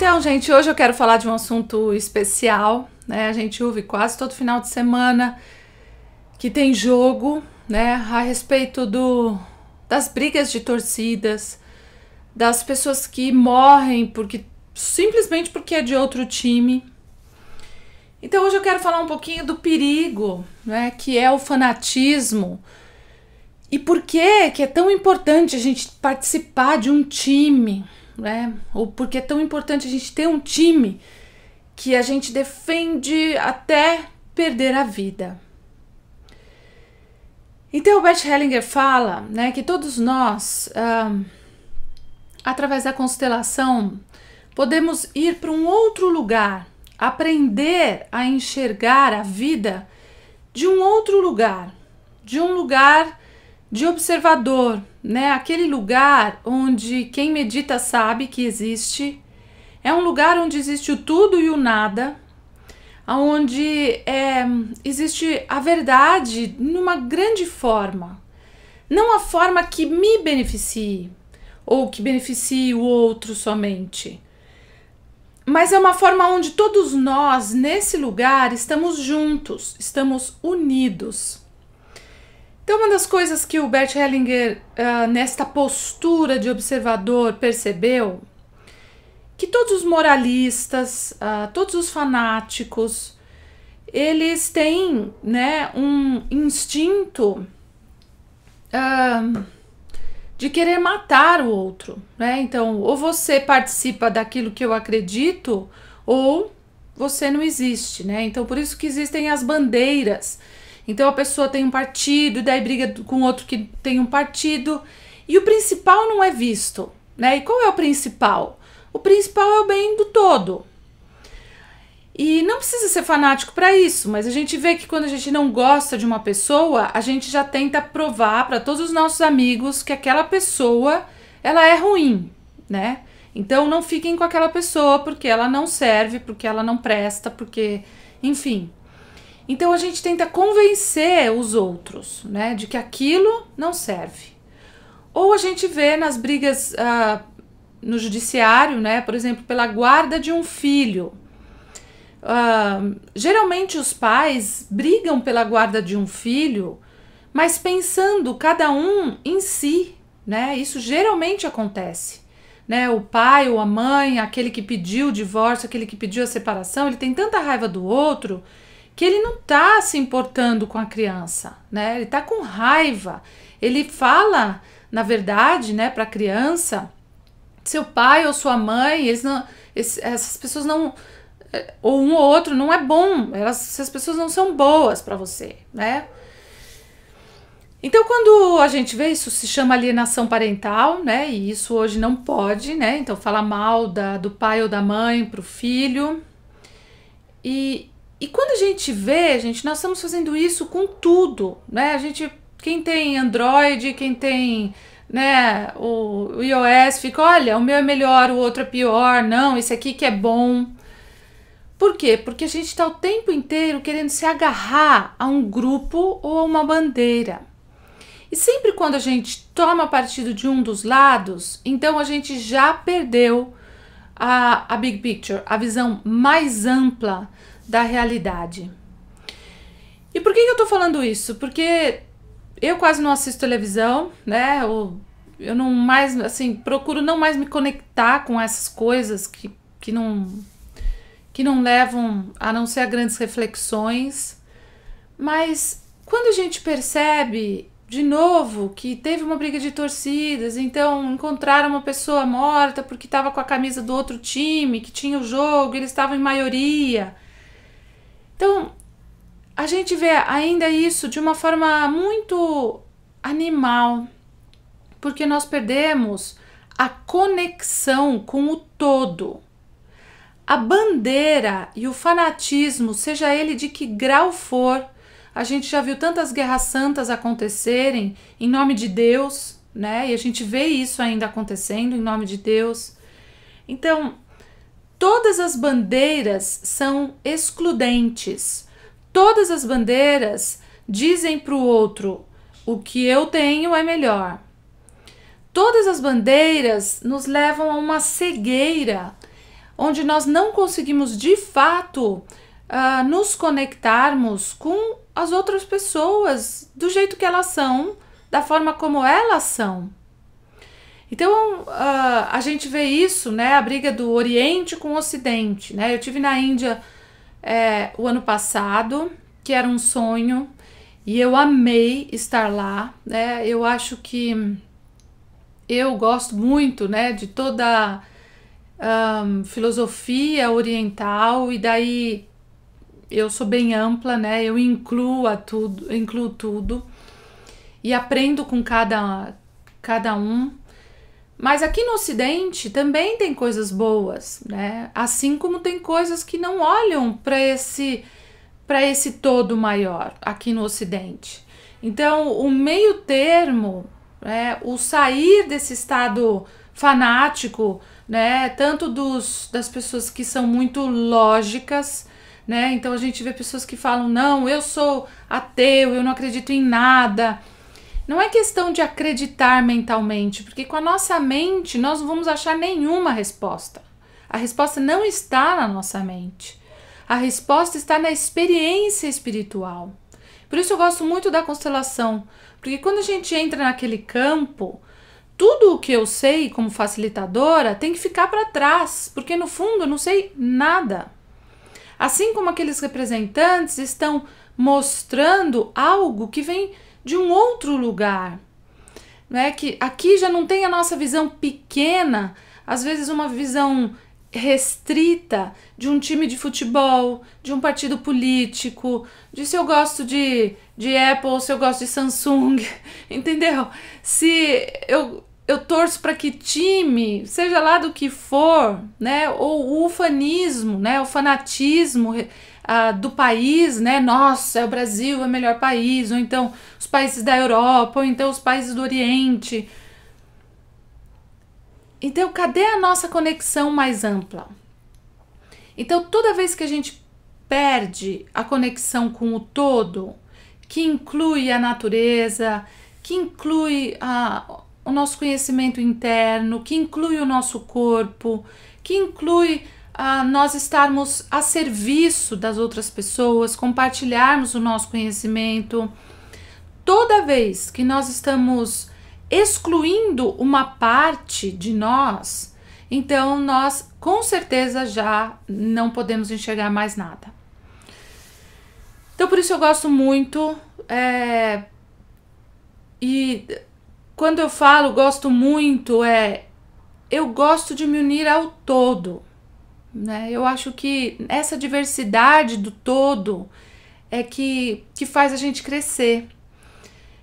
Então, gente, hoje eu quero falar de um assunto especial, né? A gente ouve quase todo final de semana que tem jogo, né? A respeito das brigas de torcidas, das pessoas que morrem simplesmente porque é de outro time. Então, hoje eu quero falar um pouquinho do perigo, né? Que é o fanatismo. E por que é tão importante a gente participar de um time, né? Ou porque é tão importante a gente ter um time que a gente defende até perder a vida. Então o Bert Hellinger fala, né, que todos nós, através da constelação, podemos ir para um outro lugar, aprender a enxergar a vida de um outro lugar, de um lugar de observador, né? Aquele lugar onde quem medita sabe que existe, é um lugar onde existe o tudo e o nada, onde existe a verdade numa grande forma, não a forma que me beneficie ou que beneficie o outro somente, mas é uma forma onde todos nós nesse lugar estamos juntos, estamos unidos. Então, uma das coisas que o Bert Hellinger, nesta postura de observador, percebeu, que todos os moralistas, todos os fanáticos, eles têm, né, um instinto de querer matar o outro, né? Então, ou você participa daquilo que eu acredito, ou você não existe, né? Então, por isso que existem as bandeiras. Então a pessoa tem um partido, daí briga com outro que tem um partido, e o principal não é visto, né? E qual é o principal? O principal é o bem do todo. E não precisa ser fanático para isso, mas a gente vê que quando a gente não gosta de uma pessoa, a gente já tenta provar para todos os nossos amigos que aquela pessoa, ela é ruim, né? Então não fiquem com aquela pessoa porque ela não serve, porque ela não presta, porque, enfim. Então a gente tenta convencer os outros, né, de que aquilo não serve. Ou a gente vê nas brigas no judiciário, né, por exemplo, pela guarda de um filho. Geralmente os pais brigam pela guarda de um filho, mas pensando cada um em si, né? Isso geralmente acontece, né? O pai ou a mãe, aquele que pediu o divórcio, aquele que pediu a separação, ele tem tanta raiva do outro que ele não tá se importando com a criança, né? Ele tá com raiva. Ele fala, na verdade, né, para a criança, seu pai ou sua mãe, essas pessoas não, ou um ou outro não é bom. Essas pessoas não são boas para você, né? Então, quando a gente vê isso, se chama alienação parental, né? E isso hoje não pode, né? Então, fala mal do pai ou da mãe pro filho. E quando a gente vê, nós estamos fazendo isso com tudo, né? Quem tem Android, quem tem, né, o iOS, fica, olha, o meu é melhor, o outro é pior, não, esse aqui que é bom. Por quê? Porque a gente está o tempo inteiro querendo se agarrar a um grupo ou a uma bandeira. E sempre quando a gente toma partido de um dos lados, então a gente já perdeu a big picture, a visão mais ampla da realidade. E por que eu tô falando isso? Porque eu quase não assisto televisão, né? Eu não mais, assim, procuro não mais me conectar com essas coisas que não levam a não ser a grandes reflexões. Mas quando a gente percebe de novo que teve uma briga de torcidas, então encontraram uma pessoa morta porque estava com a camisa do outro time, que tinha o jogo, eles estavam em maioria. Então, a gente vê ainda isso de uma forma muito animal, porque nós perdemos a conexão com o todo. A bandeira e o fanatismo, seja ele de que grau for, a gente já viu tantas guerras santas acontecerem em nome de Deus, né? E a gente vê isso ainda acontecendo em nome de Deus. Então, todas as bandeiras são excludentes. Todas as bandeiras dizem para o outro: o que eu tenho é melhor. Todas as bandeiras nos levam a uma cegueira onde nós não conseguimos de fato nos conectarmos com as outras pessoas do jeito que elas são, da forma como elas são. Então a gente vê isso, né, a briga do Oriente com o Ocidente, né? Eu tive na Índia o ano passado, que era um sonho, e eu amei estar lá, né? Eu acho que eu gosto muito, né, de toda filosofia oriental, e daí eu sou bem ampla, né? Eu incluo tudo e aprendo com cada um. Mas aqui no Ocidente também tem coisas boas, né? Assim como tem coisas que não olham para esse todo maior aqui no Ocidente. Então, o meio termo, né, o sair desse estado fanático, né, tanto das pessoas que são muito lógicas, né? Então a gente vê pessoas que falam, não, eu sou ateu, eu não acredito em nada. Não é questão de acreditar mentalmente, porque com a nossa mente nós não vamos achar nenhuma resposta. A resposta não está na nossa mente. A resposta está na experiência espiritual. Por isso eu gosto muito da constelação, porque quando a gente entra naquele campo, tudo o que eu sei como facilitadora tem que ficar para trás, porque no fundo eu não sei nada. Assim como aqueles representantes estão mostrando algo que vem de um outro lugar, né? Que aqui já não tem a nossa visão pequena, às vezes uma visão restrita de um time de futebol, de um partido político, de se eu gosto de Apple, se eu gosto de Samsung, entendeu? Se eu torço para que time, seja lá do que for, né? Ou o ufanismo, né? O fanatismo do país, né? Nossa, o Brasil é o melhor país, ou então os países da Europa, ou então os países do Oriente. Então, cadê a nossa conexão mais ampla? Então, toda vez que a gente perde a conexão com o todo, que inclui a natureza, que inclui o nosso conhecimento interno, que inclui o nosso corpo, que inclui nós estarmos a serviço das outras pessoas, compartilharmos o nosso conhecimento. Toda vez que nós estamos excluindo uma parte de nós, então nós com certeza já não podemos enxergar mais nada. Então por isso eu gosto muito, e quando eu falo gosto muito, eu gosto de me unir ao todo, né? Eu acho que essa diversidade do todo é que faz a gente crescer.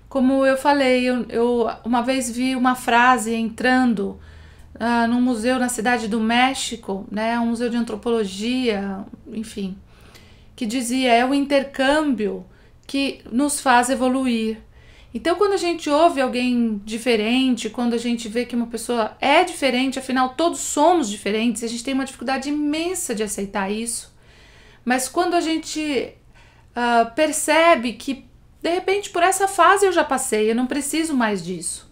Como eu falei, eu uma vez vi uma frase entrando num museu na cidade do México, né? Um museu de antropologia, enfim, que dizia, é o intercâmbio que nos faz evoluir. Então, quando a gente ouve alguém diferente, quando a gente vê que uma pessoa é diferente, afinal todos somos diferentes, a gente tem uma dificuldade imensa de aceitar isso. Mas quando a gente percebe que, de repente, por essa fase eu já passei, eu não preciso mais disso.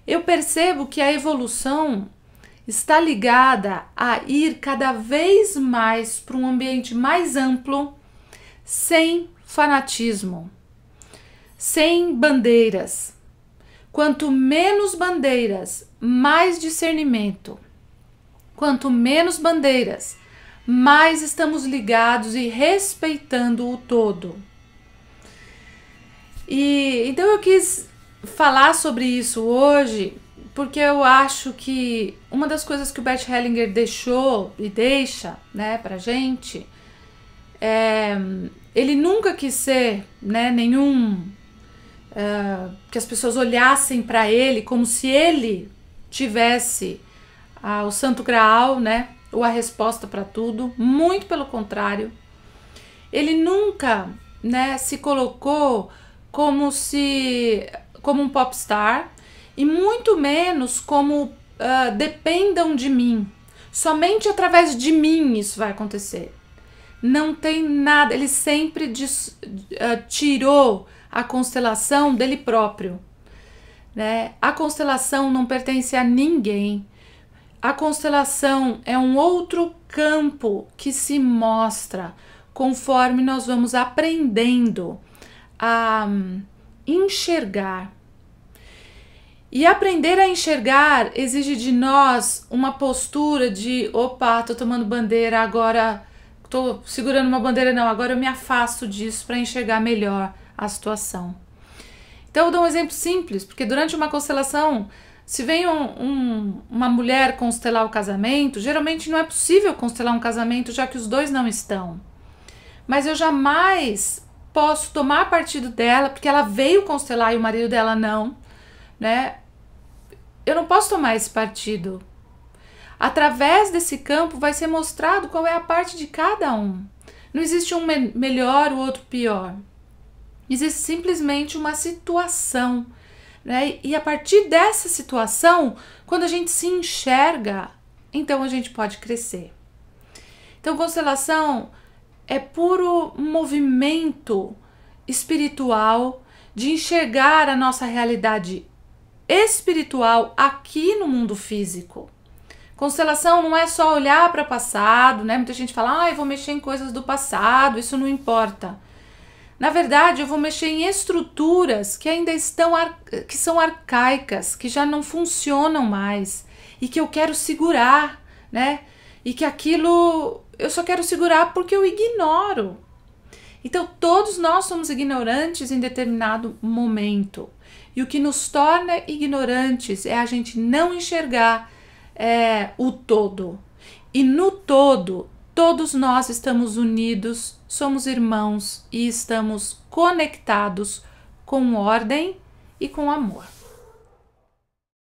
Eu percebo que a evolução está ligada a ir cada vez mais para um ambiente mais amplo, sem fanatismo, sem bandeiras. Quanto menos bandeiras, mais discernimento. Quanto menos bandeiras, mais estamos ligados e respeitando o todo. E então eu quis falar sobre isso hoje, porque eu acho que uma das coisas que o Bert Hellinger deixou e deixa, né, pra gente, ele nunca quis ser, né, que as pessoas olhassem para ele como se ele tivesse o Santo Graal, né, ou a resposta para tudo. Muito pelo contrário. Ele nunca, né, se colocou como um popstar, e muito menos como dependam de mim. Somente através de mim isso vai acontecer. Não tem nada. Ele sempre tirou a constelação dele próprio, né? A constelação não pertence a ninguém. A constelação é um outro campo que se mostra conforme nós vamos aprendendo a enxergar. E aprender a enxergar exige de nós uma postura de opa, tô tomando bandeira, agora tô segurando uma bandeira, não, agora eu me afasto disso para enxergar melhor a situação. Então eu dou um exemplo simples, porque durante uma constelação, se vem uma mulher constelar o casamento, geralmente não é possível constelar um casamento já que os dois não estão. Mas eu jamais posso tomar partido dela, porque ela veio constelar e o marido dela não, né? Eu não posso tomar esse partido. Através desse campo vai ser mostrado qual é a parte de cada um. Não existe um melhor, o outro pior. Existe simplesmente uma situação, né? E a partir dessa situação, quando a gente se enxerga, então a gente pode crescer. Então, constelação é puro movimento espiritual de enxergar a nossa realidade espiritual aqui no mundo físico. Constelação não é só olhar para o passado, né? Muita gente fala, eu vou mexer em coisas do passado, isso não importa. Na verdade, eu vou mexer em estruturas que ainda que são arcaicas, que já não funcionam mais e que eu quero segurar, né? E que aquilo eu só quero segurar porque eu ignoro. Então, todos nós somos ignorantes em determinado momento. E o que nos torna ignorantes é a gente não enxergar o todo. E no todo, todos nós estamos unidos, somos irmãos e estamos conectados com ordem e com amor.